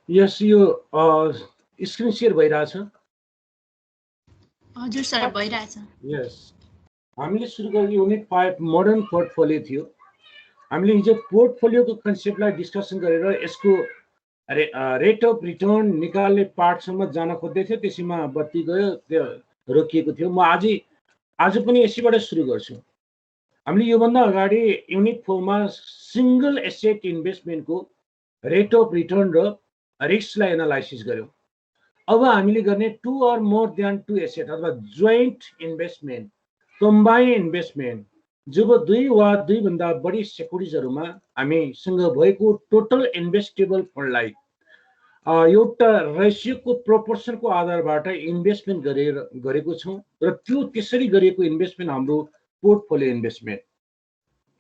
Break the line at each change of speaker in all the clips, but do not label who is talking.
यस यो screen share भइरहेछ।
हजुर सर भइरहेछ।
यस हामीले सुरु गरेको युनिट 5 मोडर्न पोर्टफोलियो थियो। हामीले हिजो पोर्टफोलियोको कन्सेप्टलाई डिस्कसन गरेर यसको रेट अफ रिटर्न निकाल्ने पार्टसम्म जान खोज्दै थियो, त्यसैमा बत्ती गयो, त्यो रोकिएको थियो। म आज पनि यसैबाट सुरु गर्छु। हामीले योभन्दा अगाडि युनिट 4 मा सिंगल एसेट इन्भेस्टमेन्टको रेट अफ रिटर्न र रिस्कलाई एनालाइसिस गर्यौं। अब हामीले गर्ने two or more than two asset अथवा जोइन्ट इन्भेस्टमेन्ट, कम्बाइन इन्भेस्टमेन्ट, जब दुई वा दुईभन्दा बढी सेक्युरिटिजहरूमा हामीसँग भएको टोटल इन्भेस्टेबल फन्डलाई एउटा रेसियोको प्रोपोर्सनको आधारबाट इन्भेस्टमेन्ट गरेको छौँ र त्यो त्यसरी गरिएको इन्भेस्टमेन्ट हाम्रो पोर्टफोलियो इन्भेस्टमेन्ट।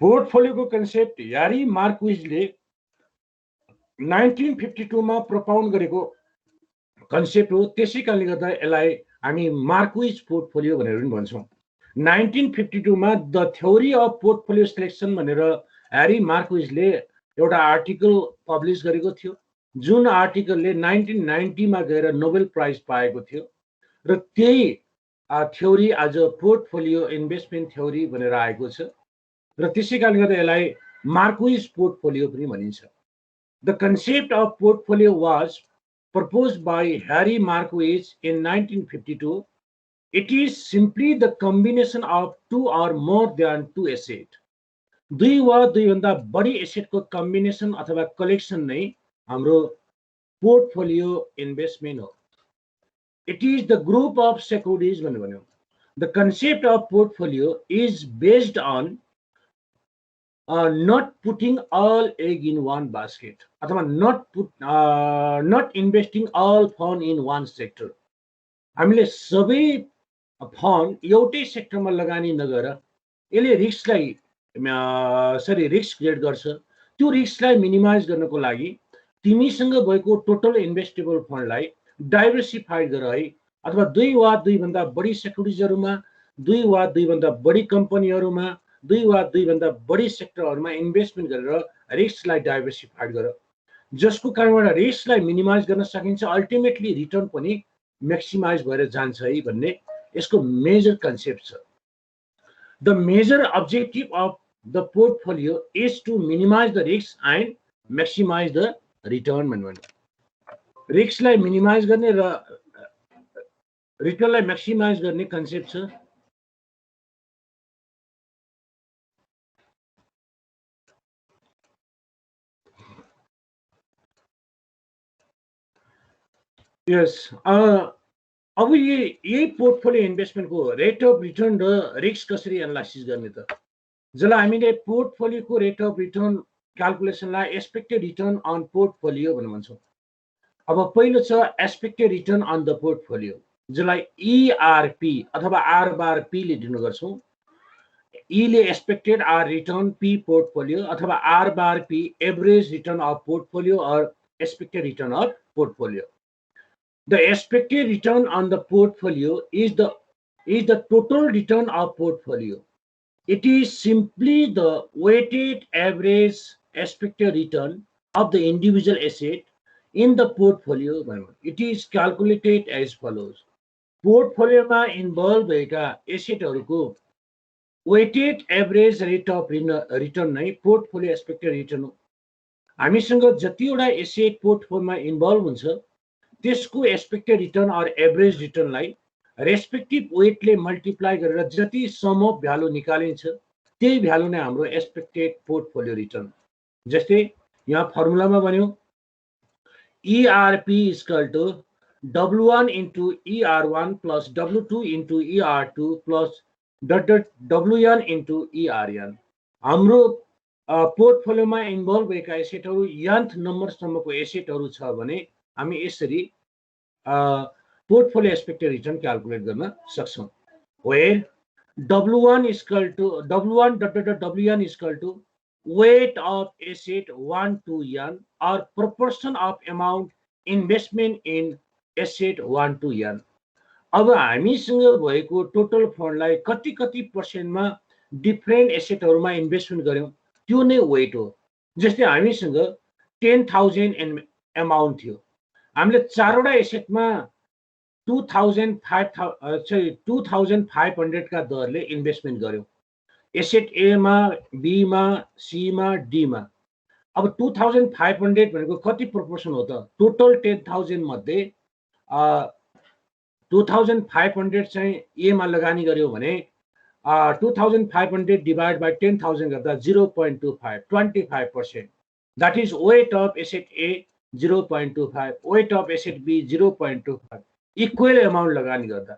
पोर्टफोलियोको कन्सेप्ट ह्यारी मार्क्विजले 1952 मा प्रपोज गरेको कन्सेप्ट हो। त्यसै कारणले गर्दा यसलाई हामी मार्क्विज पोर्टफोलियो भनेर पनि भन्छौँ। 1952 मा the theory of portfolio selection भनेर ह्यारी मार्क्विजले एउटा आर्टिकल पब्लिस गरेको थियो, जुन आर्टिकलले 1990 मा गएर नोबेल प्राइज पाएको थियो र त्यही थ्योरी आज पोर्टफोलियो इन्भेस्टमेन्ट थ्योरी भनेर आएको छ र त्यसै कारणले गर्दा यसलाई मार्क्विज पोर्टफोलियो पनि भनिन्छ। The concept of portfolio was proposed by Harry Marquez in 1952. It is simply the combination of two or more than two assets. दुई वा दुईभन्दा बढी एसेटको कम्बिनेसन अथवा कलेक्सन नै हाम्रो पोर्टफोलियो इन्भेस्टमेन्ट हो। It is the group of securities भनेर भन्यो। The concept of portfolio is based on not putting all egg in one basket अथवा not investing all fund in one sector। हामीले सबै fund एउटै सेक्टरमा लगानी नगरेर यसले रिस्कलाई रिस्क क्रिएट गर्छ। त्यो रिस्कलाई मिनिमाइज गर्नको लागि तिमीसँग भएको टोटल इन्भेस्टेबल फन्डलाई डाइभर्सिफाइड गर है, अथवा दुई वा दुईभन्दा बढी सेक्युरिटिजहरूमा, दुई वा दुईभन्दा बढी कम्पनीहरूमा, दुई वा दुईभन्दा बढी सेक्टरहरूमा इन्भेस्टमेन्ट गरेर रिस्कलाई डाइभर्सिफाइड गर, जसको कारणबाट रिस्कलाई मिनिमाइज गर्न सकिन्छ, अल्टिमेटली रिटर्न पनि मैक्सिमाइज भएर जान्छ है भन्ने यसको मेजर कन्सेप्ट छ। The major objective of the portfolio is to minimise the risk and maximise the return भन्नु। रिस्कलाई मिनिमाइज गर्ने र रिटर्नलाई मैक्सिमाइज गर्ने कन्सेप्ट छ। यस अब यही पोर्टफोलियो इन्भेस्टमेन्टको रेट अफ रिटर्न र रिस्क कसरी एनालाइसिस गर्ने त, जसलाई हामीले पोर्टफोलियोको रेट अफ रिटर्न क्यालकुलेसनलाई एक्सपेक्टेड रिटर्न अन पोर्टफोलियो भनेर भन्छौँ। अब पहिलो छ expected return on the portfolio, जसलाई ERP अथवा R बार P ले डिनोट गर्छौँ। E ले expected R return, P portfolio, अथवा R bar P average return of portfolio और expected return of portfolio. The expected return on the portfolio is the total return of portfolio. It is simply the weighted average expected return of the individual asset in the portfolio. It is calculated as follows. Portfolio मा involve भएका एसेटहरूको weighted average rate of return नै portfolio expected return हो। हामीसँग जतिवटा asset पोर्टफोलियोमा involve हुन्छ त्यसको expected return और average रिटर्नलाई respective Whitley multiply गरेर जति सम अफ भ्यालु निकालिन्छ त्यही भ्यालु नै हाम्रो एक्सपेक्टेड पोर्टफोलियो रिटर्न। जस्तै यहाँ फर्मुलामा भन्यो ERP equal to W1 into ER1 plus W2 into ER2 plus W1 into ERN। हाम्रो पोर्टफोलियोमा इन्भल्भ भएका एसेटहरू nth नम्बरसम्मको एसेटहरू छ भने हामी यसरी पोर्टफोलियो एक्सपेक्टेड रिटर्न क्यालकुलेट गर्न सक्छौँ। Where W1 equal to W1 equal to weight of asset 1 to n or proportion of amount investment in asset 1 to n। अब हामीसँग भएको टोटल फन्डलाई कति कति पर्सेन्टमा डिफ्रेन्ट एसेटहरूमा इन्भेस्टमेन्ट गर्यौं त्यो नै वेट हो। जस्तै हामीसँग 10,000 अमाउन्ट थियो, हामीले चारवटा एसेटमा 2500 का दरले इन्भेस्टमेन्ट गर्यौं। एसेट ए मा, बी मा, सी मा, डी मा। अब 2500 भनेको कति प्रोपोर्सन हो त? टोटल 10,000 मध्ये 2500 चाहिँ ए मा लगानी गर्यो भने 2500 डिवाइड बाई 10,000 गर्दा 0.25 25%। That is weight of asset A 0.25, weight of asset B 0.25, equal amount लगानी गर्दा।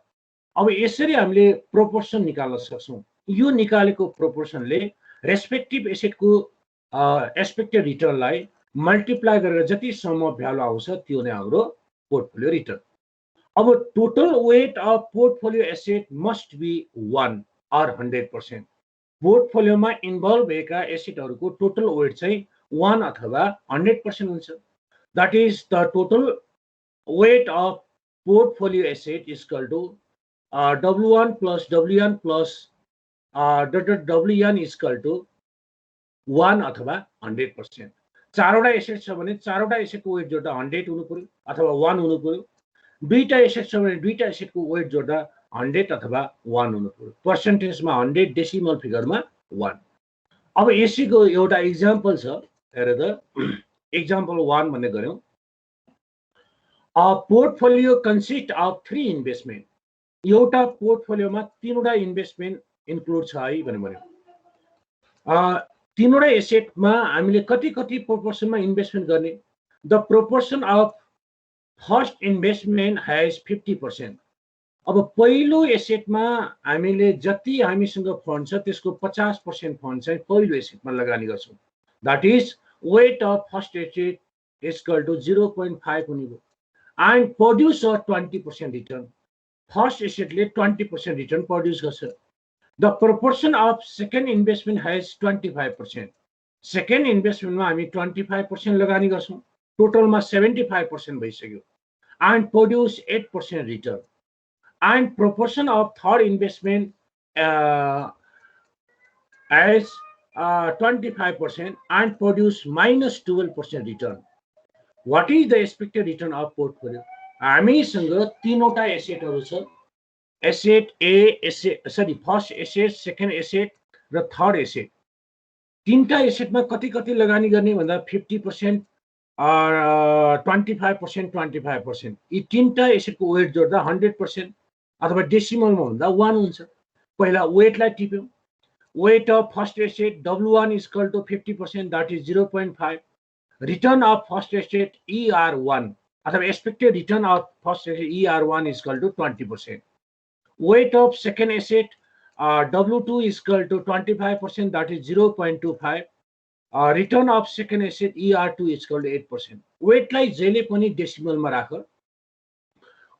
अब यसरी हामीले प्रोपोर्सन निकाल्न सक्छौं। यो निकालेको प्रोपोर्सनले रेस्पेक्टिभ एसेटको एक्सपेक्टेड रिटर्नलाई मल्टिप्लाई गरेर जति सम अफ भ्यालु आउँछ त्यो नै हाम्रो पोर्टफोलियो रिटर्न। अब total weight of portfolio asset must be 1 or 100%। पोर्टफोलियोमा इन्भल्भ भएका एसेटहरूको टोटल वेट चाहिँ 1 अथवा 100% हुन्छ। That is the total weight of portfolio asset is equal to W1 plus WN plus WN is equal to 1 अथवा 100%। चारवटा asset छ भने चारवटा एसेटको वेट जोड्दा 100 हुनु पर्यो अथवा 1 हुनु पर्यो। दुईटा एसेट छ भने दुईटा एसेटको वेट जोड्दा 100 अथवा 1 हुनु पर्यो। पर्सेन्टेजमा 100, डेसिमल फिगरमा 1। अब यसैको एउटा एक्जाम्पल छ, हेर त। एक्जाम्पल 1 भन्ने गर्यौं। Portfolio consist of 3 investment. एउटा पोर्टफोलियोमा तीनवटा इन्भेस्टमेन्ट इन्क्लुड छ है भन्यो। तीनवटा एसेटमा हामीले कति कति प्रोपोर्सनमा इन्भेस्टमेन्ट गर्ने? The proportion of first investment has 50%। अब पहिलो एसेटमा हामीले जति हामीसँग फन्ड छ त्यसको 50% फन्ड चाहिँ पहिलो एसेटमा लगानी गर्छौं। That is weight of first asset is equal to 0.5 हुने भयो and produce a 20% return। First एसेटले 20% रिटर्न प्रोड्युस गर्छ। The proportion of second investment has 25%। Second इन्भेस्टमेन्टमा हामी 25% लगानी गर्छौं। टोटलमा 75% भइसक्यो and produce 8% return। and proportion of third investment as 25% and produce minus 12% return। What is the expected return of portfolio? हामीसँग तीनवटा एसेटहरु छ। एसेट ए, फर्स्ट एसेट, सेकेन्ड एसेट र third asset. तीनटा एसेटमा कति कति लगानी गर्ने भन्दा 50%, 25%, 25%। यी तीनटा एसेटको वेट जोड्दा 100% अथवा डेसिमलमा भन्दा 1 हुन्छ। पहिला वेटलाई टिप्यौं। weight of first asset W1 is equal to 50%, that is 0.5। return of first asset ER1 अथवा expected return of first asset ER1 is equal to 20%। weight of second asset W2 is equal to 25%, that is 0.25। return of second asset ER2 is equal to 8%। weight लाई जहिले पनि डेसिमलमा राख।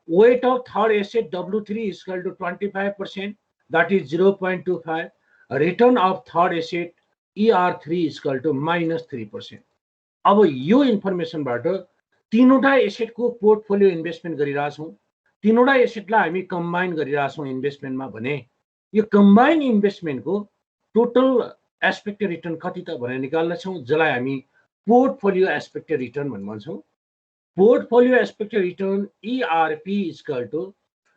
weight of third asset W3 is equal to 25%, that is 0.25। return of third asset ER3 is equal to minus 3%। अब यो इन्फर्मेसनबाट तीनवटा एसेटको portfolio investment गरिरहेछौं। तीनवटा एसेटलाई हामी combine गरिरहेछौं इन्भेस्टमेन्टमा भने यो कम्बाइन इन्भेस्टमेन्टको टोटल एक्सपेक्टेड रिटर्न कति त भनेर निकाल्न छौं, जसलाई हामी पोर्टफोलियो एक्सपेक्टेड रिटर्न भन्छौं। Portfolio expected return ERP is equal to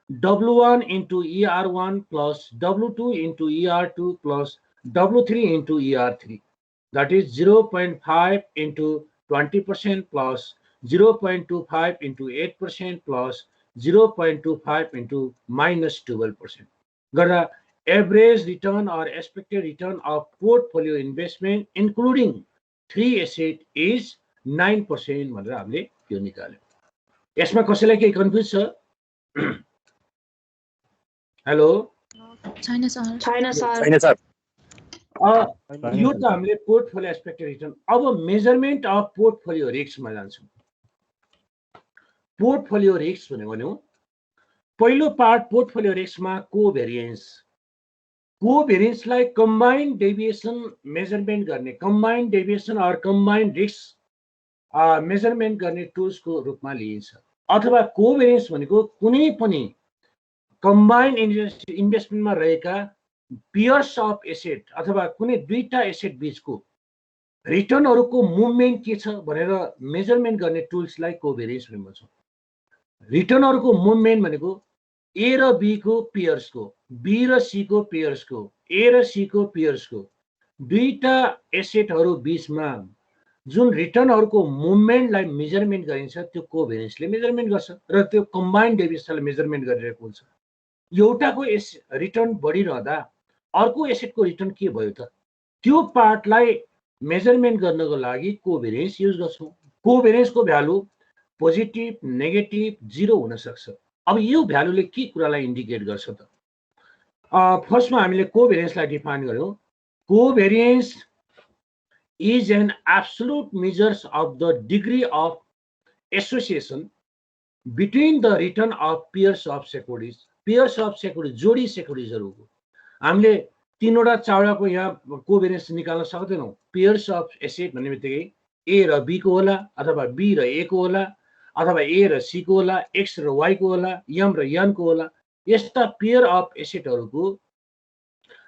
W1 into ER1 plus W2 into ER2 plus W3 into ER3। That is 0.5 into 20% plus 0.25 into 8% plus 0.25 into minus 12%। गर्दा average return or expected return of portfolio investment including 3 asset is 9% भनेर हामीले यो निकाल्यौं। यसमा कसैलाई केही confuse छ? Hello
छैन sir.
यो त हामीले पोर्टफोलियो एक्सपेक्टेड रिटर्न। अब मेजरमेन्ट अफ पोर्टफोलियो रिस्कमा जान्छौं। पोर्टफोलियो रिस्क भन्यो पहिलो पार्ट पोर्टफोलियो रिस्कमा कोभेरिएन्स। कोभेरिएन्सलाई कम्बाइन्ड डेभिएसन मेजरमेन्ट गर्ने, combined deviation or combined risk measurement गर्ने टुल्सको रूपमा लिइन्छ। अथवा कोभेरिएन्स भनेको कुनै पनि कम्बाइन्ड इन्भेस्टमेन्टमा रहेका पियर्स अफ एसेट अथवा कुनै दुईटा एसेट बीचको रिटर्नहरूको मुभमेन्ट के छ भनेर मेजरमेन्ट गर्ने टुल्सलाई कोभेरियन्स भन्छौँ। रिटर्नहरूको मुभमेन्ट भनेको ए र बीको पेयर्सको, बी र सीको पेयर्सको, ए र सीको पेयर्सको दुईटा एसेटहरू बीचमा जुन रिटर्नहरूको मुभमेन्टलाई मेजरमेन्ट गरिन्छ त्यो कोभेरियन्सले मेजरमेन्ट गर्छ र त्यो कम्बाइन्ड डेभिएसनले मेजरमेन्ट गरिरहेको हुन्छ। एउटाको रिटर्न बढिरहँदा अर्को एसेटको रिटर्न के भयो त, त्यो पार्टलाई मेजरमेन्ट गर्नको लागि कोभेरियन्स युज गर्छौँ। कोभेरियन्सको भ्यालु पोजिटिभ, नेगेटिभ, जिरो हुन सक्छ। अब यो भ्यालुले के कुरालाई इन्डिकेट गर्छ त, फर्स्टमा हामीले कोभेरियन्सलाई डिफाइन गर्यौँ। कोभेरियन्स is an absolute measures of the degree of association between the return of pairs of securities. Pairs of securities, जोडी सेक्युरिटिजहरूको हामीले तीनवटा चारवटाको यहाँ कोभेरियन्स निकाल्न सक्दैनौँ। पेयर्स अफ एसेट भन्ने बित्तिकै ए र बी को होला, अथवा बी र ए को होला, अथवा ए र सी को होला, एक्स र वाई को होला, एम र एन को होला। यस्ता पेयर अफ एसेटहरूको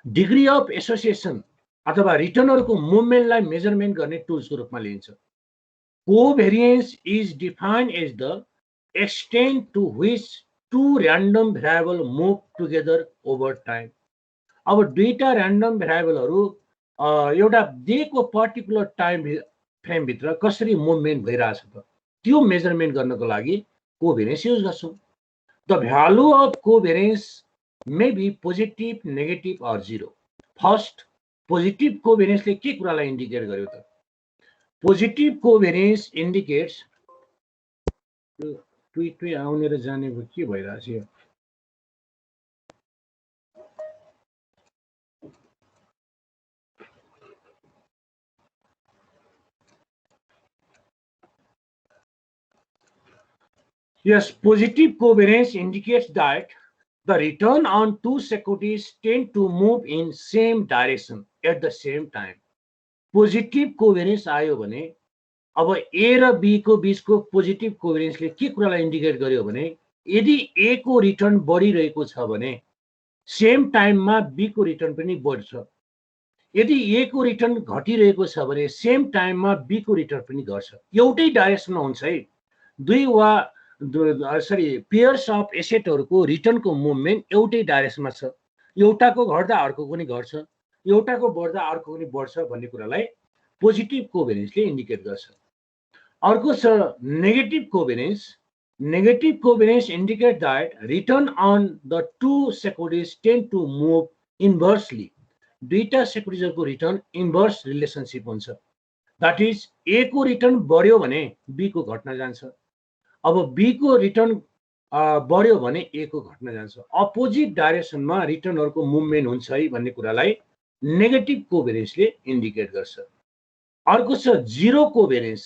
डिग्री अफ एसोसिएसन अथवा रिटर्नहरूको मुभमेन्टलाई मेजरमेन्ट गर्ने टुल्सको रूपमा लिइन्छ। Covariance is defined as the extent to which two random variable move together over time. अब दुईटा ऱ्यान्डम भेरिएबलहरू एउटा दिएको पर्टिकुलर टाइम फ्रेमभित्र कसरी मुभमेन्ट भइरहेछ त, त्यो मेजरमेन्ट गर्नको लागि कोभेरियन्स युज गर्छौँ। The value of covariance may be positive, negative or zero. First, positive कोभेरियन्सले के कुरालाई इन्डिकेट गर्यो त, पोजिटिभ कोभेरियन्स इन्डिकेट्स ट्विट आउने र जानेको के भइरहेछ यो। Yes, positive covariance indicates that the return on two securities tend to move in same direction at the same time. Positive covariance आयो भने अब ए र बी को बीचको पोजिटिभ कोभेरियन्सले के कुरालाई इन्डिकेट गर्यो भने यदि ए को रिटर्न बढिरहेको छ भने सेम टाइममा बी को रिटर्न पनि बढ्छ। यदि ए को रिटर्न घटिरहेको छ भने सेम टाइममा बी को रिटर्न पनि घट्छ। एउटै डाइरेक्सनमा हुन्छ है। दुई वा पेयर्स अफ एसेटहरूको रिटर्नको मुभमेन्ट एउटै डाइरेक्सनमा छ। एउटाको घट्दा अर्को पनि घट्छ, एउटाको बढ्दा अर्को पनि बढ्छ भन्ने कुरालाई पोजिटिभ कोभेरियन्सले इन्डिकेट गर्छ। अर्को छ negative covariance. Negative covariance indicate that return on the two securities tend to move inversely. दुईटा सेक्युरिटिजहरूको रिटर्न इन्भर्स रिलेसनसिप हुन्छ। द्याट इज ए को रिटर्न बढ्यो भने बी को घट्न जान्छ। अब बी को रिटर्न बढ्यो भने ए को घट्न जान्छ। अपोजिट डाइरेक्सनमा रिटर्नहरूको मुभमेन्ट हुन्छ है भन्ने कुरालाई नेगेटिभ कोभेरियन्सले इन्डिकेट गर्छ। अर्को छ zero covariance.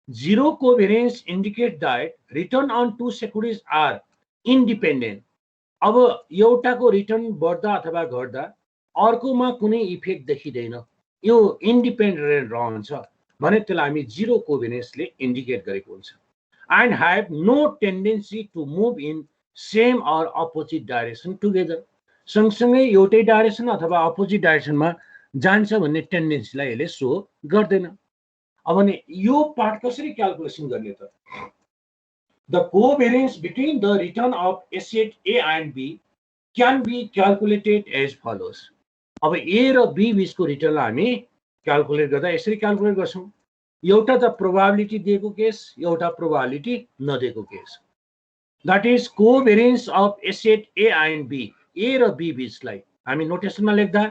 Zero covariance indicate that return on two securities are independent. अब एउटाको रिटर्न बढ्दा अथवा घट्दा अर्कोमा कुनै इफेक्ट देखिँदैन, यो इन्डिपेन्डेन्ट रहन्छ भने त्यसलाई हामी जिरो कोभेरियन्सले इन्डिकेट गरेको हुन्छ। And have no tendency to move in same or opposite direction together. सँगसँगै एउटै डाइरेक्सन अथवा अपोजिट डाइरेक्सनमा जान्छ भन्ने टेन्डेन्सीलाई यसले सो गर्दैन। अब भने यो पार्ट कसरी क्यालकुलेसन गर्ने त, the covariance between the return of asset A and B can be calculated as follows. अब ए र बी बीचको रिटर्नलाई हामी क्यालकुलेट गर्दा यसरी क्यालकुलेट गर्छौँ। एउटा त प्रोबाबिलिटी दिएको केस, एउटा प्रोबाबिलिटी नदिएको case. That is covariance of asset A and B. A र बी बीचलाई हामी नोटेसनमा लेख्दा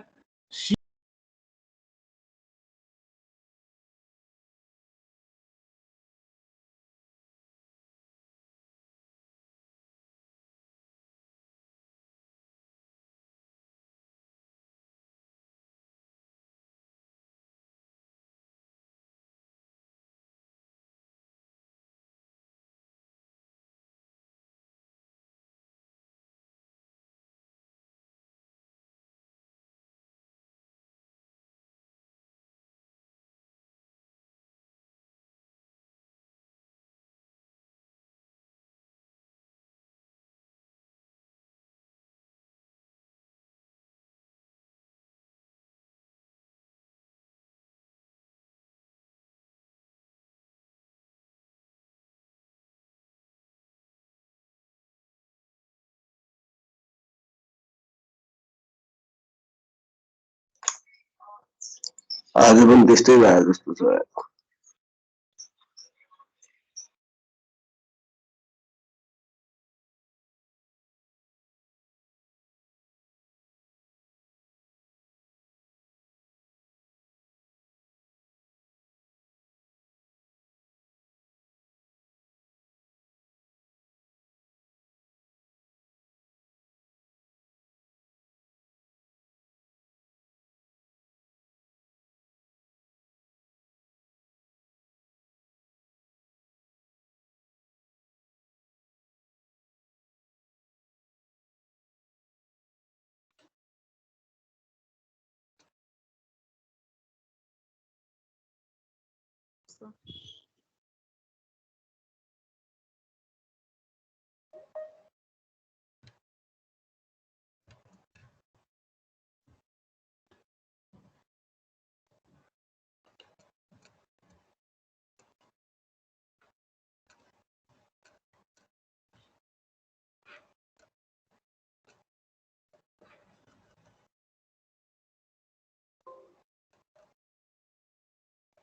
आज पनि त्यस्तै भयो जस्तो छ।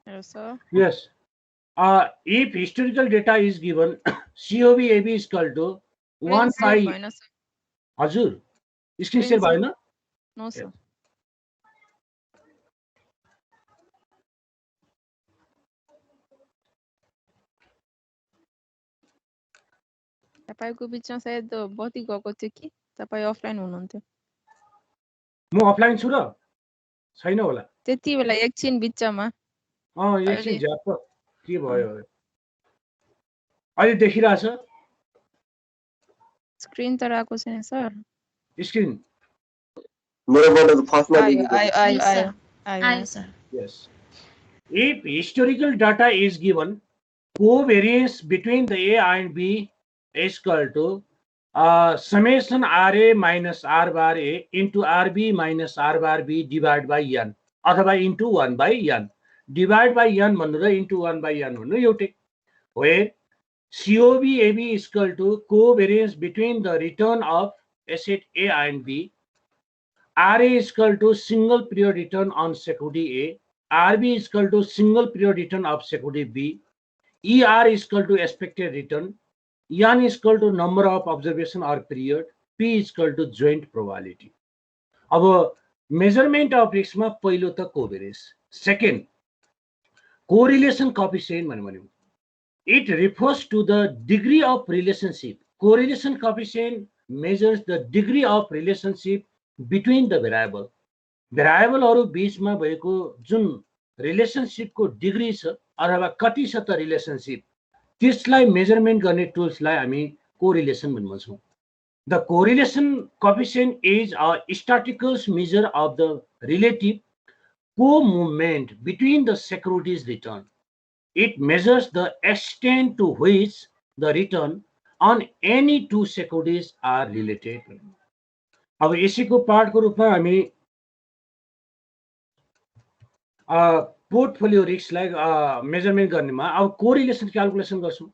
Hello, sir.
Yes. If historical data is given, COBAB is equal to 1
Screen share
by
भएन, sir.
हजुर स्क्रिन
Screen
शेयर
share.
भएन
No, sir. तपाईको बिचमा सायद बत्ती गएको थियो कि तपाई अफलाइन हुनुहुन्थ्यो
म अफलाइन छु र छैन होला
त्यति बेला एकछिन बिचमा
एकछिन झ्याप के भयो अहिले देखिरहेछ
स्क्रिन त राको छैन सर
स्क्रिन
मेरोबाट त फर्स्टमा
आयो
देखिन्छ।
आयो आयो
Yes,
आयो
sir.
आयो
Aye, sir.
yes if historical data is given covariance between the A and B is equal to summation RA minus R bar A into RB minus R bar B divided by N अथवा into 1 by N divide by N भन्नु र into 1 by N भन्नु एउटै where COBAB is equal to covariance between the return of asset A and B. RA is equal to single period return on security A. RB is equal to single period return of security B. ER is equal to expected return. N is equal to number of observation or period. P is equal to joint probability. अब measurement of risk मा पहिलो त covariance. Second, correlation coefficient भन्यो it refers to the degree of relationship. Correlation coefficient measures the degree of relationship between the variable. भेरिएबलहरु बीचमा भएको जुन रिलेसनशिपको degree छ अथवा कति छ त रिलेसनशिप त्यसलाई मेजरमेन्ट गर्ने टुल्सलाई हामी कोरिलेसन भन्छौं the correlation coefficient is a statistical measure of the relative co-movement between the securities return. It measures the extent to which the return on any two securities are related. अब यसैको पार्टको रूपमा हामी portfolio रिस्कलाई measurement गर्नेमा अब correlation calculation गर्छौं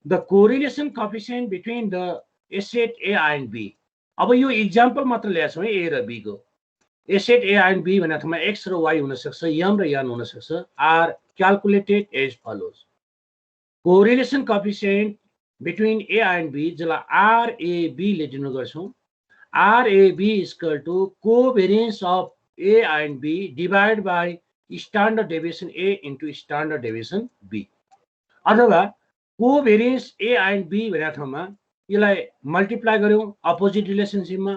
the correlation coefficient between the asset A and B अब यो example मात्र ल्याएको छौं ए र बी को एसेट ए एन्ड बी भन्ने ठाउँमा एक्स र वाई हुन सक्छ एम र एन हुन सक्छ R calculated as follows correlation coefficient between A and B जसलाई आरएबी ले डिनोट गर्छौं RAB is equal to covariance of A and B divide by standard deviation A into standard deviation B. अथवा covariance A and B भनेको ठाउँमा यसलाई multiply गर्यौं opposite रिलेसनशिपमा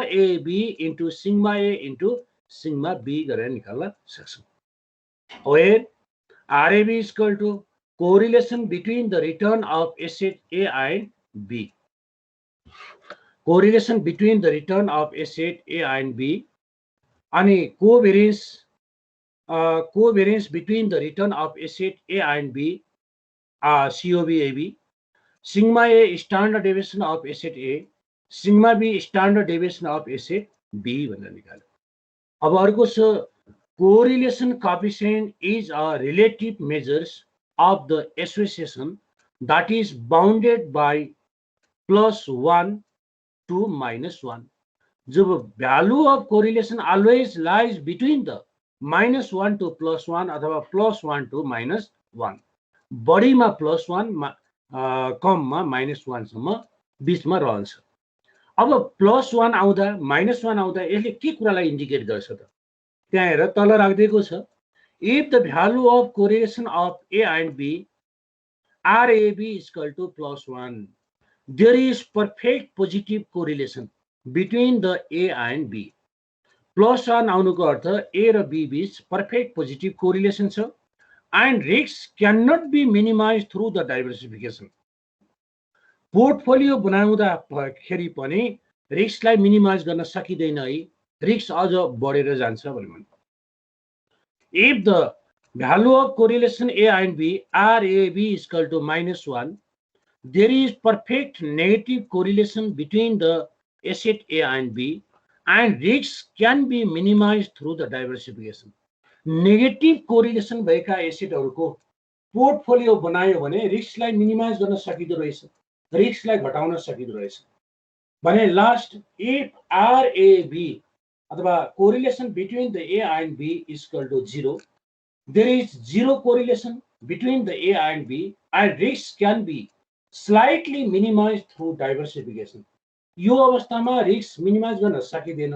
RAB into sigma A into sigma B गरेर निकाल्न सक्छौं. Where RAB is equal to correlation between the return of asset A and B. Correlation between the return of asset A and B अनि covariance between the return of asset A and B, COBAB, sigma A standard deviation of asset A, sigma B standard deviation of asset B भनेर निकाल्यो. अब अर्को छ correlation coefficient is a relative measures of the association that is bounded by +1 to -1. The value of correlation always lies between the -1 to +1 अथवा +1 to -1, बढीमा +1 कममा -1 सम्म बीचमा रहन्छ। अब +1 आउँदा -1 आउँदा यसले के कुरालाई इन्डिकेट गर्छ त? त्यहाँ हेर तल राखिदिएको छ, if the value of correlation of A and B RAB is equal to +1, there is perfect positive correlation between the A and B. +1 आउनुको अर्थ A र B बीच perfect positive correlation छ, and risks cannot be minimized through the diversification. Portfolio बनाउँदाखेरि पनि रिस्कलाई minimise गर्न सकिँदैन है, risk अझ बढेर जान्छ भने। If the value of correlation A and B RAB is equal to -1, there is perfect negative correlation between the asset A and B, and risks can be minimized through the diversification. Negative correlation भएका एसेटहरूको portfolio बनायो भने रिस्कलाई minimise गर्न सकिँदो रहेछ, रिस्कलाई घटाउन सकिँदो रहेछ भने। Last, if RAB अथवा correlation between the A and B is equal to 0, there is zero correlation between the A and B, and risks can be slightly minimized through diversification. यो अवस्थामा रिस्क मिनिमाइज गर्न सकिँदैन,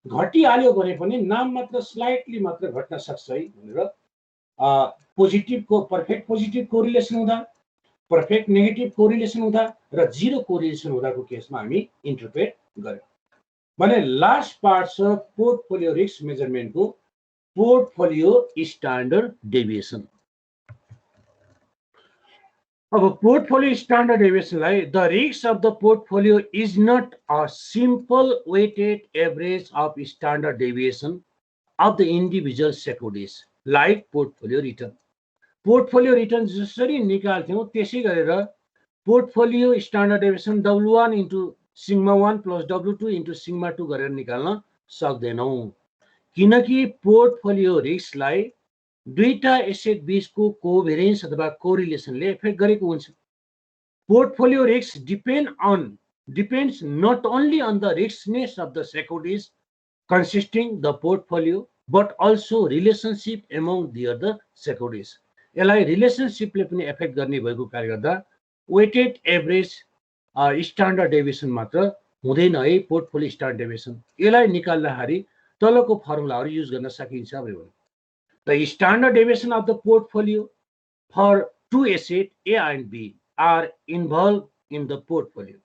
घटिहाल्यो भने पनि नाम मात्र slightly मात्र घट्न सक्छ है भनेर पोजिटिभको पर्फेक्ट पोजिटिभ कोरिलेसन हुँदा, पर्फेक्ट नेगेटिभ कोरिलेसन हुँदा र जिरो कोरिलेसन हुँदाको केसमा हामी इन्टरप्रेट गर्यौं भने। लास्ट पार्ट छ पोर्टफोलियो रिस्क मेजरमेन्टको पोर्टफोलियो स्ट्यान्डर्ड डेभिएसन। अब पोर्टफोलियो स्ट्यान्डर्ड डेभिएसनलाई the risk of the portfolio is not a simple weighted average of standard deviation of the individual securities like portfolio return. Portfolio return जसरी निकाल्थ्यौं त्यसै गरेर portfolio standard deviation W1 into sigma 1 plus W2 into sigma 2 गरेर निकाल्न सक्दैनौं, किनकि portfolio रिस्कलाई दुईटा asset बीचको कोभेरियन्स अथवा कोरिलेसनले इफेक्ट गरेको हुन्छ। Portfolio risk depends not only on the riskiness of the securities consisting the portfolio but also relationship among the other securities. यसलाई रिलेसनशिपले पनि इफेक्ट गर्ने भएको कारणले गर्दा वेटेड एभरेज स्ट्यान्डर्ड डेभिएसन मात्र हुँदैन है पोर्टफोलियो स्ट्यान्डर्ड डेभिएसन। यसलाई निकाल्दाखेरि तलको फर्मुलाहरू युज गर्न सकिन्छ भने। The standard deviation of the portfolio for two assets A and B are involved in the portfolio.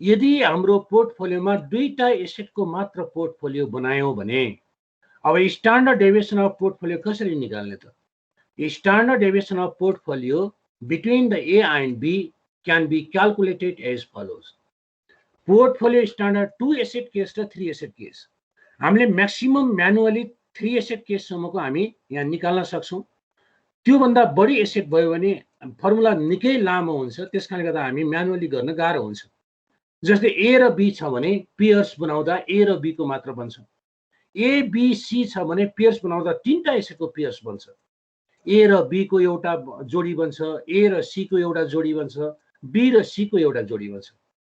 यदि हाम्रो पोर्टफोलियोमा दुईटा एसेटको मात्र पोर्टफोलियो बनायौं भने अब स्ट्यान्डर्ड डेभिएसन अफ पोर्टफोलियो कसरी निकाल्ने त? Standard deviation of portfolio between the A and B can be calculated as follows. Portfolio standard 2 asset case र 3 एसेट केस हामीले म्याक्सिमम म्यानुअली 3 एसेट केससम्मको हामी यहाँ निकाल्न सक्छौं। त्यो भन्दा बढी एसेट भयो भने फर्मुला निकै लामो हुन्छ, त्यसकारणले गर्दा हामी म्यानुअली गर्न गाह्रो हुन्छ। जस्तै A र B छ भने पेयर्स बनाउँदा A र B को मात्र बन्छ, A B C छ भने पेयर्स बनाउँदा तीनटा एसेटको पेयर्स बन्छ, A र B को एउटा जोडी बन्छ, A र C को एउटा जोडी बन्छ, B र C को एउटा जोडी बन्छ।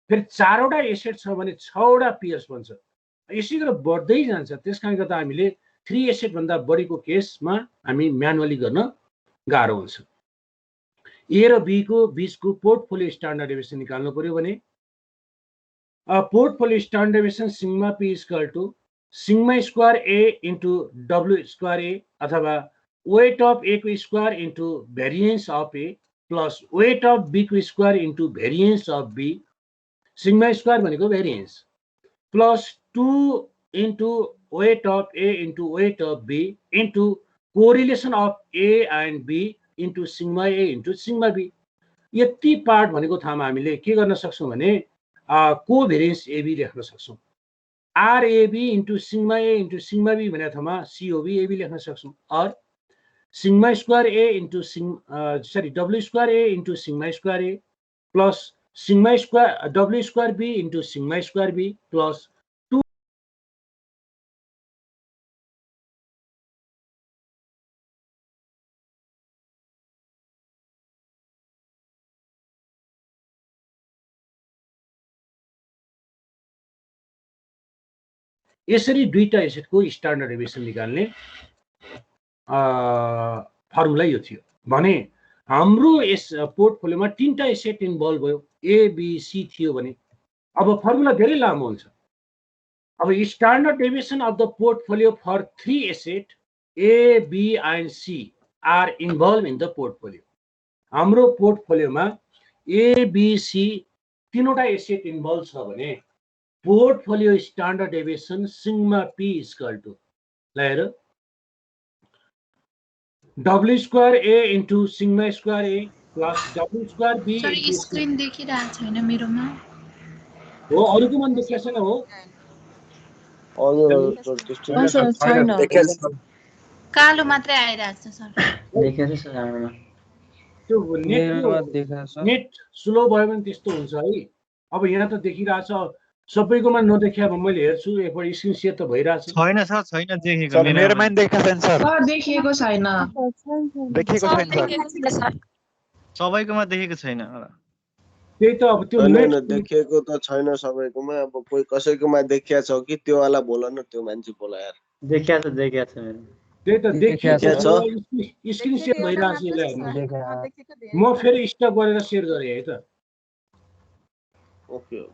फेरि चारवटा एसेट छ भने 6वटा पेयर्स बन्छ, यसै गरेर बढ्दै जान्छ। त्यसकारणले गर्दा हामीले 3 एसेट भन्दा बढीको केसमा हामी म्यानुअली गर्न गाह्रो हुन्छ। A र B को बीचको पोर्टफोलियो स्ट्यान्डर्ड डेभिएसन निकाल्नु पर्यो भने portfolio standard deviation sigma P is equal to sigma square A into W square A अथवा वेट अफ A को square into variance of A plus weight of B को square into variance of B। Sigma square भनेको variance plus 2 into weight of A into weight of B into correlation of A and B into sigma A into sigma B। यति part भनेको ठाउँमा हामीले के गर्न सक्छौं भने कोभेरियन्स AB लेख्न सक्छौं। RAB into sigma A into sigma B भनेको ठाउँमा COB AB लेख्न सक्छौं। और sigma square A into W square A into sigma square A plus sigma square W square B into sigma square B plus यसरी दुईटा एसेटको standard deviation निकाल्ने formula यो थियो भने हाम्रो यस पोर्टफोलियोमा 3टा एसेट इन्भल्भ भयो, ए बी सी थियो भने अब फर्मुला धेरै लामो हुन्छ। अब standard deviation of the portfolio for 3 asset A B and C are involve in the portfolio. हाम्रो पोर्टफोलियोमा ए बी सी 3वटा एसेट इन्भल्भ छ भने portfolio standard deviation sigma P equal to लिएर W square A into sigma square A plus W square B.
Sorry screen देखिरहेको छैन मेरोमा।
हो अरूको मन देखिएको छैन हो?
कालो मात्रै आइरहेको छ सर।
देखेर छ हामीमा।
त्यो नेट स्लो भयो भने त्यस्तो हुन्छ है। अब यहाँ त देखिरहेछ, सबैकोमा नदेखिया भने मैले हेर्छु एकपल्ट स्क्रिन सेयर त भइरहेछ।
छैन सर, छैन देखेको। मेरोमा नि देखेको छैन सर।
देखिएको छैन।
देखेको छैन सर। सबैकोमा देखेको छैन।
त्यही त अब त्यो
नेट देखेको त छैन सबैकोमा। अब कोही कसैकोमा देखिया छ कि त्यो वाला बोल न, त्यो मान्छे बोला यार।
देखिया छ मेरो।
त्यही त देखिया छ, स्क्रिन सेयर भइरहेछ यसलाई हेर्नु। म फेरि स्टप गरेर सेयर गरे है त।
ओके।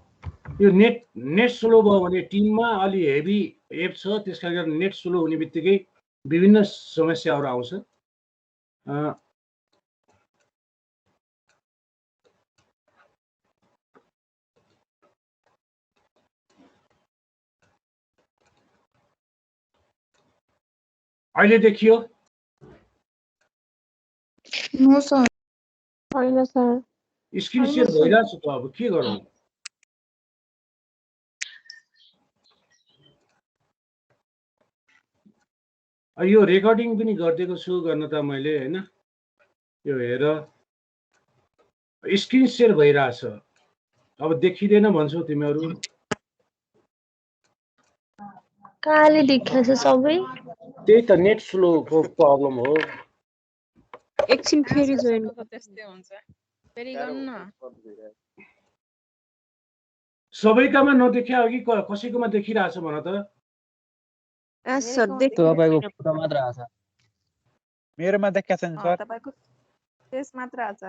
यो नेट स्लो भयो भने टिममा अलि हेभी एप छ, त्यसकारण गर्दा नेट स्लो हुने बित्तिकै विभिन्न समस्याहरू आउँछ। अहिले देखियो?
नो सर, होइन सर।
स्क्रिन सेयर भइरहेछ त, अब के गरौँ? यो रेकर्डिङ पनि गरिदिएको छु गर्न त मैले हैन। यो हेर स्क्रिन सेयर भइरहेछ, अब देखिदैन भन्छौ तिमीहरू।
काले देखाछ सबै।
त्यही त नेट स्लोको प्रब्लम हो।
एकछिन फेरि जोइन त्यस्तै हुन्छ। फेरि गर्नु न।
सबैकामा नदेखिया हो कि कसैकोमा देखिरहेछ भन त?
सर
तपाईको फोटो मात्र आछ।
मेरोमा देखेको छैन सर।
तपाईको फेस मात्र आछ।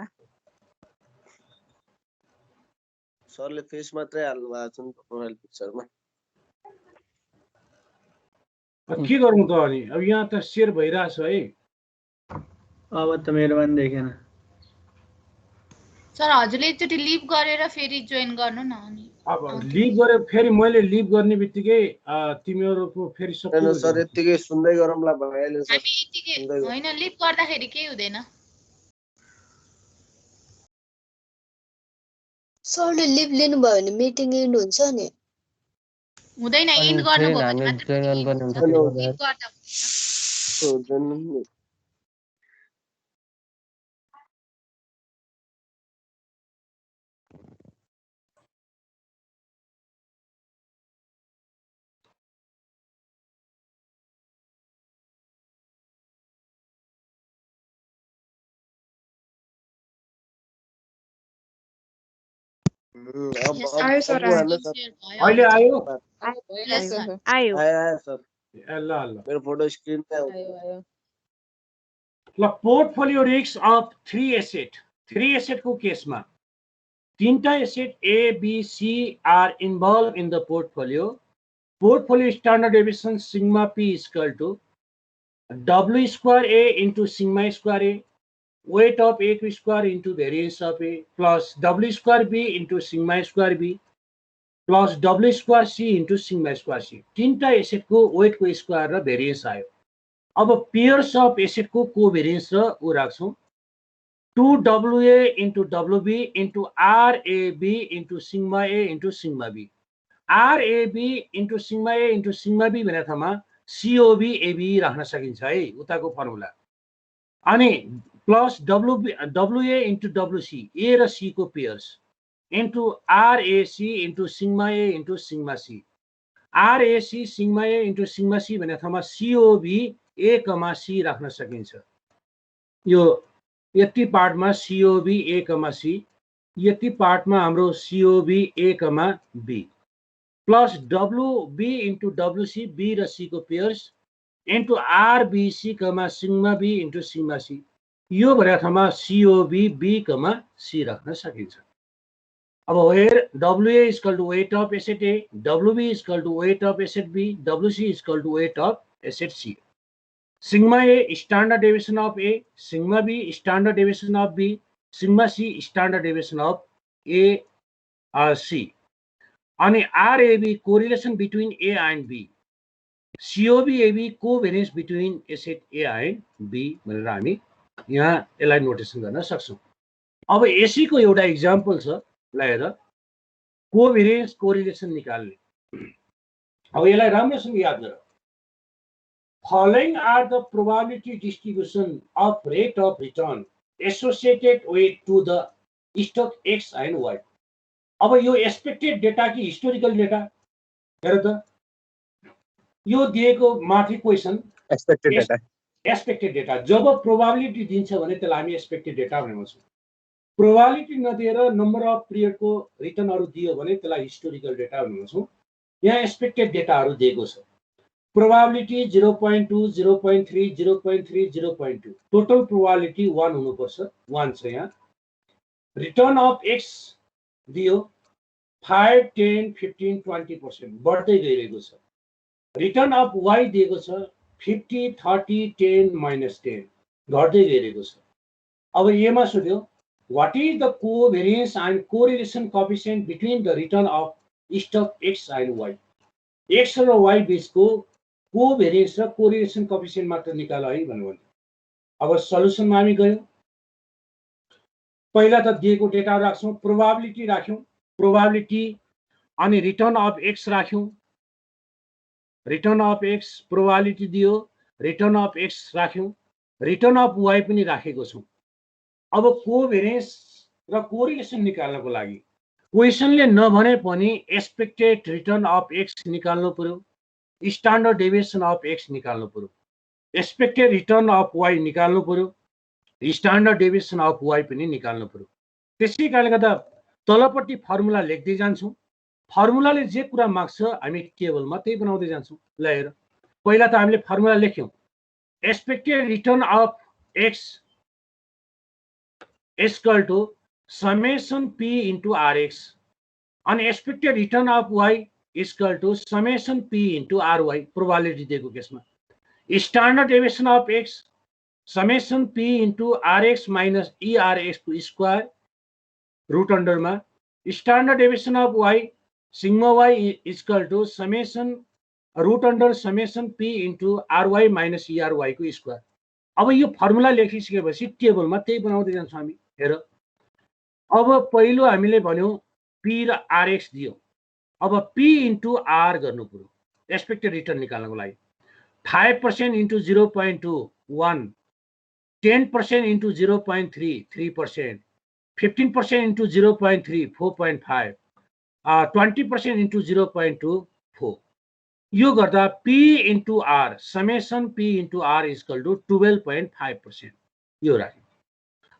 सरले फेस मात्रै हाल्नु भएको छ नि प्रोफाइल पिक्चरमा।
के गर्नु त अनि? अब यहाँ त सेयर भइरहेछ है।
अब त मेरोमा नि देखेन।
सर हजुरले एकचोटि लिभ गरेर फेरि जोइन गर्नु न। अनि
अब लिभ गरे फेरि मैले लिभ गर्ने बित्तिकै तिमीहरूको फेरि
हैन सर यतिकै सुन्दै गरौँला भइहाल्यो सर।
हामी यतिकै हैन, लिभ गर्दाखेरि केही हुँदैन।
सरले लिभ लिनुभयो भने मिटिङ एन्ड हुन्छ नि।
हुँदैन, इन्ड गर्नुभयो भने मात्र लिभ गर्दा
हुन्छ।
अहिले आयो?
आयो सर।
ल
मेरो फोटो स्क्रिनमा आयो।
ल पोर्टफोलियो रिस्क अफ 3 एसेट। 3 एसेटको केसमा 3टा asset A B C are involve in the portfolio. Portfolio standard deviation sigma P equal to W square A into sigma square A weight of A square into variance of A plus W square B into sigma square B plus W square C into sigma square C। 3टा एसेट को weight को square र variance आयो। अब pairs of asset को कोभेरिएन्स र उ राख्छौं 2WA into WB into RAB into sigma A into sigma B। RAB into sigma A into sigma B भन्ने ठाउँमा COB AB राख्न सकिन्छ है, उताको फर्मुला। अनि plus WA into WC, A र C को pairs into RAC into sigma A into sigma C। RAC sigma A into sigma C भन्ने ठाउँमा COB A, C राख्न सकिन्छ। यो यति पार्टमा COB A, C, यति पार्टमा हाम्रो COB A, B plus WB into WC, B र C को pairs into RBC comma sigma B into sigma C, यो भनेको ठाउँमा सिओबी बी कमा सी राख्न सकिन्छ। अब where WA equal to weight of asset A, WB equal to weight of asset B, WC equal to weight of asset C. Sigma A standard deviation of A, sigma B standard deviation of B, sigma C standard deviation of A C. अनि RAB correlation between A and B, COV AB covariance between asset A and B भनेर हामी यहाँ यसलाई notation गर्न सक्छौं। अब AC को एउटा एक्जाम्पल छ, ल हेर, कोभेरियन्स कोरिलेसन निकाल्ने। अब यसलाई राम्रोसँग याद गर। Following are the probability distribution of rate of return associated with to the stock X and Y. अब यो एक्सपेक्टेड डेटा कि हिस्टोरिकल डेटा हेर त, यो दिएको माथि क्वेशन एक्सपेक्टेड डेटा। जब प्रोबेबिलिटी दिन्छ भने त्यसलाई हामी एक्सपेक्टेड डेटा भन्छौँ। प्रोबेबिलिटी नदिएर नम्बर अफ पिरियड को रिटर्नहरु दियो भने त्यसलाई हिस्टोरिकल डेटा भन्छौँ। यहाँ एक्सपेक्टेड डेटाहरु दिएको छ। प्रोबेबिलिटी 0.2, 0.3, 0.3, 0.2, टोटल प्रोबेबिलिटी 1 हुनुपर्छ, 1 छ यहाँ। रिटर्न अफ एक्स दियो 5, 10, 15, 20% बढ्दै गइरहेको छ। रिटर्न अफ वाई दिएको छ 50, 30, 10, -10 घट्दै गइरहेको छ। अब एमा सोध्यो what is the covariance and correlation coefficient between the return of stock X and Y. X र वाई बीचको कोभेरियन्स र कोरिलेसन कोएफिसिएन्ट मात्र निकाल है भन्नु। अब सल्युसनमा हामी गयौं। पहिला त दिएको डेटा राख्छौं, प्रोबेबिलिटी राख्यौं, प्रोबेबिलिटी अनि रिटर्न अफ एक्स राख्यौं, रिटर्न अफ एक्स प्रोबेबिलिटी दियो, रिटर्न अफ एक्स राख्यौं, रिटर्न अफ वाई पनि राखेको छौं। अब कोभेरियन्स र कोरिलेसन निकाल्नको लागि क्वेशनले नभने पनि एक्सपेक्टेड रिटर्न अफ एक्स निकाल्नु पर्यो, स्ट्यान्डर्ड डेभिएसन अफ एक्स निकाल्नु पर्यो, एक्सपेक्टेड रिटर्न अफ वाई निकाल्नु पर्यो, स्ट्यान्डर्ड डेभिएसन अफ वाई पनि निकाल्नु पर्यो। त्यसै कारणले गर्दा तलपट्टि फर्मुला लेख्दै जान्छौं। फर्मुलाले जे कुरा माग्छ हामी टेबलमा त्यही बनाउँदै जान्छौं। ल हेर, पहिला त हामीले फर्मुला लेख्यौं, expected return of X equal to summation P into RX अनि expected return of Y equal to summation P into RY. Probability दिएको केसमा standard deviation of X summation P into RX minus ERX को square root अंडरमा standard deviation of Y sigma Y equal to summation root under summation P into RY minus ERY को square. अब यो formula लेखिसकेपछि टेबलमा त्यही बनाउँदै जान्छौं हामी। हेर, अब पहिलो हामीले भन्यौं पी र आरएक्स दियो। अब पी इन्टु आर गर्नु पर्यो एक्सपेक्टेड रिटर्न निकाल्नको लागि। 5% इन्टु 0.2 1, 10% इन्टु 0.3 3%, 15% इन्टु 0.3 4.5, 20% इन्टु 0.2 4। यो गर्दा P into R summation P into R equal to 12.5% यो राख्यौं।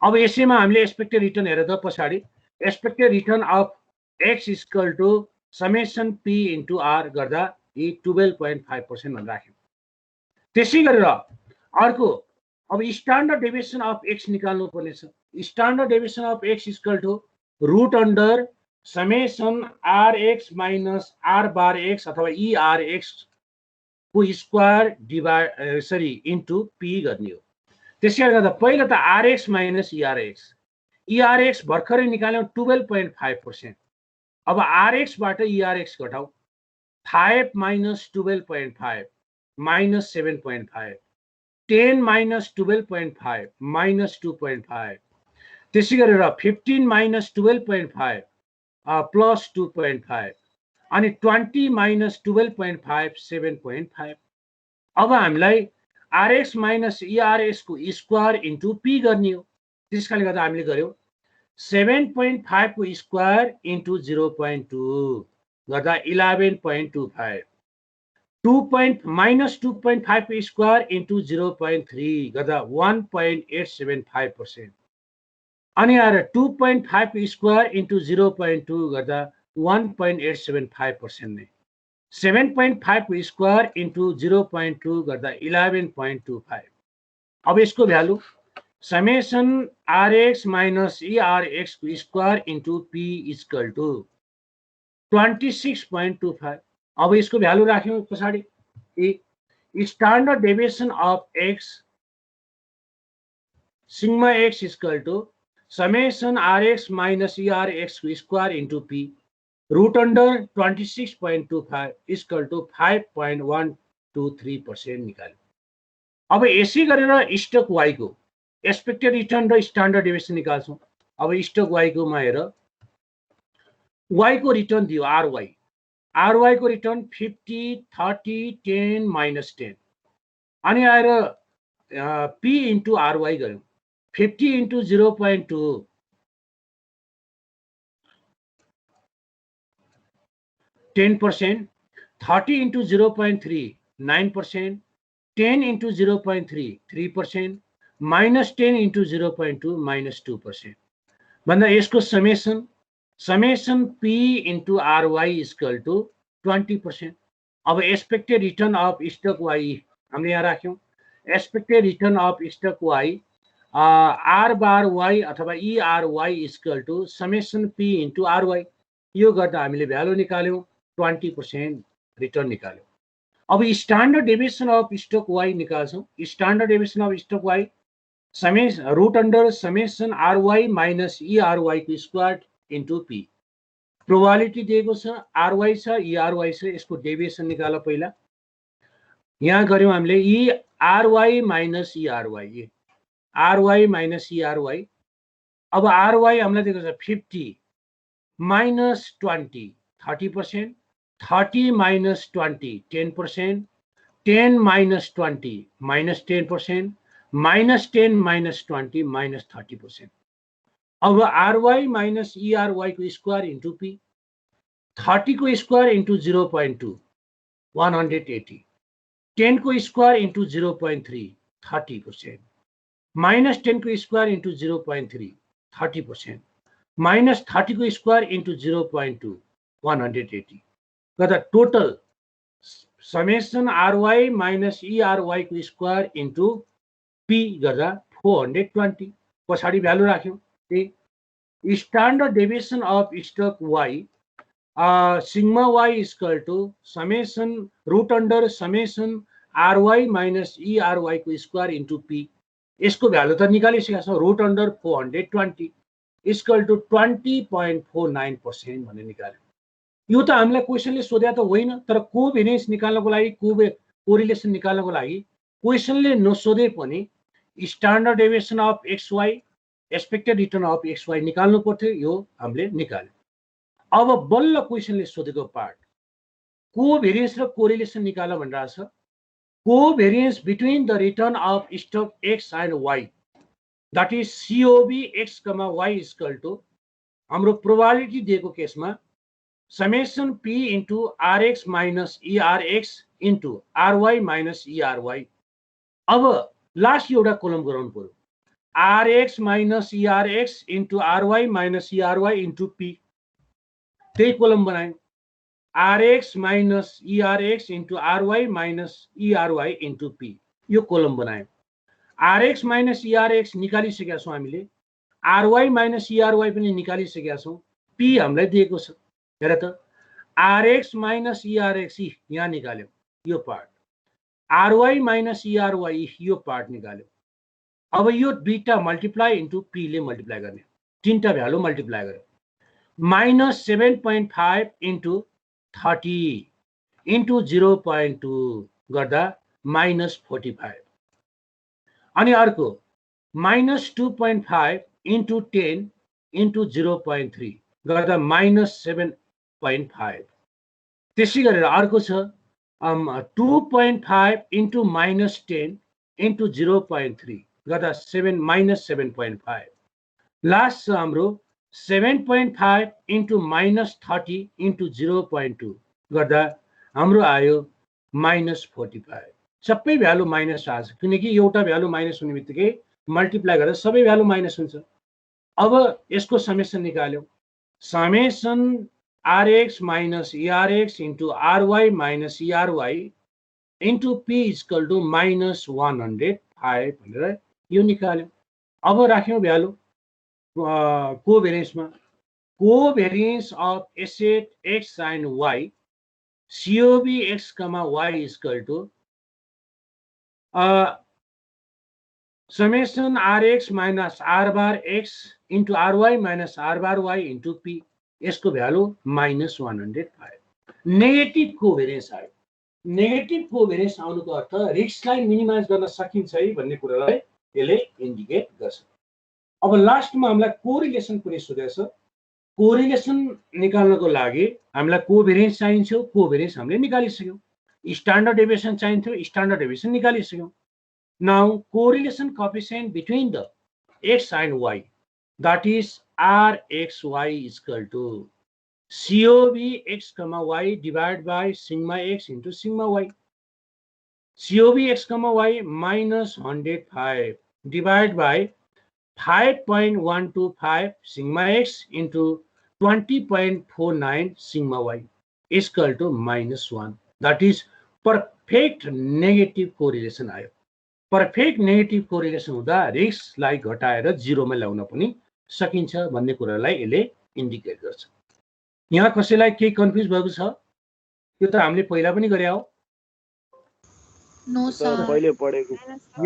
अब यसैमा हामीले एक्सपेक्टेड रिटर्न हेरेर त पछाडी expected return of x equal to summation P into R गर्दा यी 12.5% भनेर राख्यौं। त्यसै गरेर अर्को अब स्ट्यान्डर्ड डेभिएसन अफ x निकाल्नु पर्ने छ। Standard deviation of x equal to root under summation rx minus r bar x अथवा erx को स्क्वायर डिवाइड इन्टु p गर्ने हो। त्यसैले गर्दा पहिला त rx माइनस erx भर्खरै निकाल्यौं 12.5%। अब rx बाट erx घटाऊ 5 minus 12.5 minus 7.5, 10 minus 12.5 minus 2.5, त्यसै गरेर 15 माइनस 12.5 प्लस 2.5 अनि 20 माइनस 12.5 7.5। अब हामीलाई rx माइनस erx को स्क्वायर इन्टु p गर्ने हो। त्यसकारणले गर्दा हामीले गर्यौं 7.5 को स्क्वायर इन्टु 0.2 गर्दा 11.25, 2 माइनस 2.5 को स्क्वायर इन्टु 0.3 गर्दा 1.875% अनि आएर 2.5 को स्क्वायर इन्टु 0.2 गर्दा 1.875% नै। 7.5 को स्क्वायर इन्टु 0.2 गर्दा 11.25। अब यसको value summation RX minus ERX को square into P equal to 26.25। अब यसको भ्यालु राख्यौं पछाडि standard deviation of X sigma X equal to summation RX minus ERX को square into P root under 26.25 equal to 5.123% निकाल्यो। अब यसै गरेर स्टक वाई को एक्सपेक्टेड रिटर्न र स्ट्यान्डर्ड डेभिएसन निकाल्छौं। अब स्टक वाई को मा हेर वाई को रिटर्न दियो आरवाई को रिटर्न 50 30 10 -10 अनि आएर पी इन्टु आरवाई गर्यौं 50 into 0.2 10%, 30 into 0.3 9%, 10 into 0.3 3%, minus 10 into 0.2 minus 2%. भन्दा यसको समेसन P into RY is equal to 20%. अब expected return of stock Y हामीले यहाँ राख्यौं। Expected return of stock Y R bar Y अथवा ERY is equal to summation P into RY। यो गर्दा हामीले भ्यालु निकाल्यौं 20% रिटर्न निकाल्यौं। अब standard deviation of stock Y निकाल्छौं। Standard deviation of stock Y summation root under summation RY minus ERY को square into P। Probability दिएको छ RY छ ERY छ, यसको डेभिएसन निकाल पहिला। यहाँ गर्यौं हामीले ERY minus ERY RY minus ERY। अब RY हामीलाई दिएको छ 50 minus 20 30%, 30 minus 20 10%, 10 minus 20 minus 10%, minus 10 minus 20 minus 30%. अब RY minus ERY को स्क्वायर इन्टु P 30 को स्क्वायर इन्टु 0.2 180, 10 को स्क्वायर इन्टु 0.3 30%, minus 10 को स्क्वायर इन्टु 0.3 30%, minus 30 को स्क्वायर इन्टु 0.2 180 गर्दा total summation RY minus ERY को स्क्वायर इन्टु P गर्दा 420। पछाडि भ्यालु राख्यौं। Standard deviation of stock Y sigma Y is equal to summation root under summation RY minus ERY को square into P। यसको value त निकालिसकेका छौं। रूट अंडर 420 इक्वल टु 20.49% भनेर निकाल्यो। यो त हामीलाई क्वेशनले सोध्या त होइन, तर कोभेरियन्स निकाल्नको लागि कोरिलेसन निकाल्नको लागि क्वेशनले नसोधे पनि standard deviation of XY expected return of XY निकाल्नु पर्थ्यो। यो हामीले निकाल्यो। अब बल्ल क्वेशनले सोधेको पार्ट कोभेरियन्स र कोरिलेसन निकाल्न भनिरहेको छ। Covariance between the return of stock X and Y that is COB X, Y is equal to हाम्रो प्रोबेबिलिटी दिएको केसमा summation P into RX minus ERX into RY minus ERY। अब लास्ट एउटा column गराउनु पर्यो RX minus ERX into RY minus ERY into P। त्यही column बनायौं RX minus ERX into RY minus ERY into P। यो column बनायौं। RX minus ERX निकालिसकेका छौं हामीले, RY माइनस ERY पनि निकालिसकेका छौं। P हामीलाई दिएको छ। हेर त RX माइनस ERX यहाँ निकाल्यौं यो पार्ट, RY माइनस ERY यो पार्ट निकाल्यौं। अब यो दुईटा मल्टिप्लाई इन्टु P ले मल्टिप्लाई गर्ने, तीनटा भ्यालु मल्टिप्लाई गर्यो। माइनस 7.5 इन्टु 30 इन्टु 0.2 गर्दा माइनस 45। अनि अर्को माइनस 2.5 इन्टु 10 इन्टु 0.3 गर्दा माइनस 7.5। त्यसै गरेर अर्को छ 2.5 इन्टु माइनस 10 इन्टु 0.3 गर्दा माइनस 7.5। लास्ट छ हाम्रो 7.5 इन्टु माइनस 30 इन्टु 0.2 गर्दा हाम्रो आयो माइनस 45। सबै भ्यालु माइनस आछ किनकि एउटा भ्यालु माइनस हुने बित्तिकै मल्टिप्लाई गरेर सबै भ्यालु माइनस हुन्छ। अब यसको समेसन निकाल्यौं। Summation rx minus erx into ry minus ery into p is equal to minus 105 भनेर यो निकाल्यो। अब राख्यौं भ्यालु कोभेरियन्समा। Covariance of asset x and y COB x, y is equal to summation rx minus r bar x into ry minus r bar y into p, यसको value minus 105। Negative कोभेरियन्स आयो। Negative कोभेरियन्स आउनुको अर्थ रिस्कलाई minimise गर्न सकिन्छ है भन्ने कुरालाई यसले indicate गर्छ। अब लास्टमा हामीलाई कोरिलेसन पनि सोधेछ। कोरिलेसन निकाल्नको लागि हामीलाई कोभेरियन्स चाहिन्छ, कोभेरियन्स हामीले निकालिसक्यौं। स्ट्यान्डर्ड डेभिएसन चाहिन्थ्यो, स्ट्यान्डर्ड डेभिएसन निकालिसक्यौं। Now correlation coefficient between the x and y, that is rxy is equal to COB x, y divided by sigma x into sigma y. COB x, y minus 105 divided by 5.125 sigma x into 20.49 sigma y is equal to minus 1. That is perfect negative correlation आयो। Perfect negative correlation हुँदा रिस्कलाई घटाएर जिरोमा ल्याउन पनि सकिन्छ भन्ने कुरालाई यसले indicate गर्छ। यहाँ कसैलाई केही कन्फ्युज भएको छ? यो त हामीले पहिला पनि गरे हो।
नो सर,
पहिले पढेको।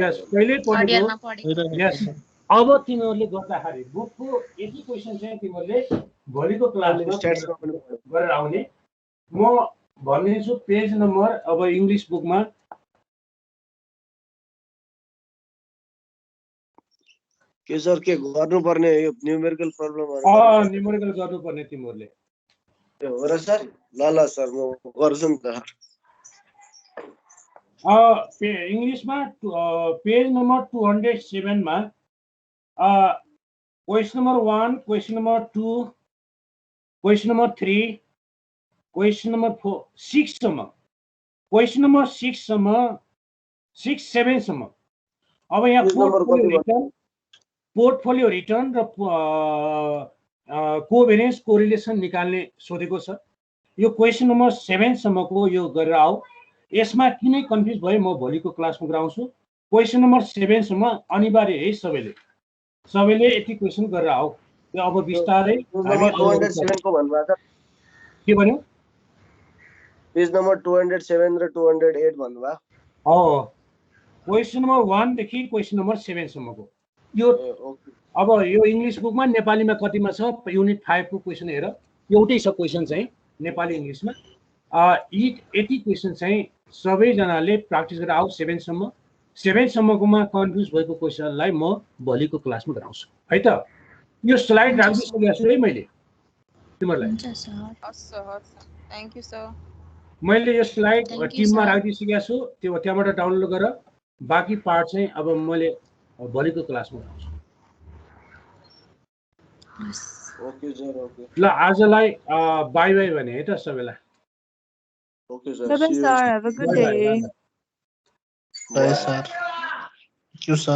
यस, पहिले
अडियनमा
पढेको।
पढेको।
यस, अब तिमीहरूले गर्दाखेरि बुकको यति क्वेशन चाहिँ तिमीहरूले भोलिको क्लासमा गरेर आउने। म भनिदिन्छु पेज नम्बर अब इंग्लिश बुकमा
के सर के गर्नुपर्ने यो न्यूमेरिकल प्रब्लमहरु
न्यूमेरिकल गर्नुपर्ने तिमीहरूले
हो र सर? ल सर म गर्छु नि त।
इंग्लिशमा पेज नम्बर 207 मा question number 1, question number 2, question number 3, question number 4, 6 सम्म, क्वेशन नम्बर 6 सम्म, 6, 7 सम्म। अब यहाँ पोर्टफोलियो रिटर्न र कोभेरियन्स कोरिलेसन निकाल्ने सोधेको छ। यो क्वेशन नम्बर 7 सम्मको यो गरेर आऊ। यसमा किनै कन्फ्युज भए म भोलिको क्लासमा गराउँछु। क्वेशन नम्बर 7 सम्म अनिवार्य है सबैले यति क्वेशन गरेर आऊ। यो अब बिस्तारै
नम्बर 207 को भन्नुभएको छ।
के भन्यो?
पेज नम्बर 207 र 208 भन्नुभयो।
क्वेशन नम्बर 1 देखि क्वेशन नम्बर 7 सम्मको यो। अब यो इंग्लिश बुकमा नेपालीमा कतिमा छ? युनिट 5 को क्वेशन हेर, एउटै छ क्वेशन चाहिँ नेपाली इंग्लिशमा। यति क्वेशन चाहिँ सबैजनाले प्र्याक्टिस गरेर आऊ 7 सम्म। 7 सम्मकोमा कन्फ्युज भएको क्वेशनलाई म भोलिको क्लासमा गराउँछु है त। यो स्लाइड राखिसकेको छु है मैले तिमीहरूलाई।
हुन्छ सर। हस् हस्, थ्यांक यू सर।
मैले यो स्लाइड टिममा राखिसकेको छु, त्यो त्यहाँबाट डाउनलोड गर। बाँकी पार्ट चाहिँ अब मैले भोलिको क्लासमा गराउँछु।
Okay sir, okay.
ल आजलाई बाई बाई भने है त सबैलाई।
Okay sir,
Bye bye, sir. Have a good day.
Bye, sir. Thank you, sir.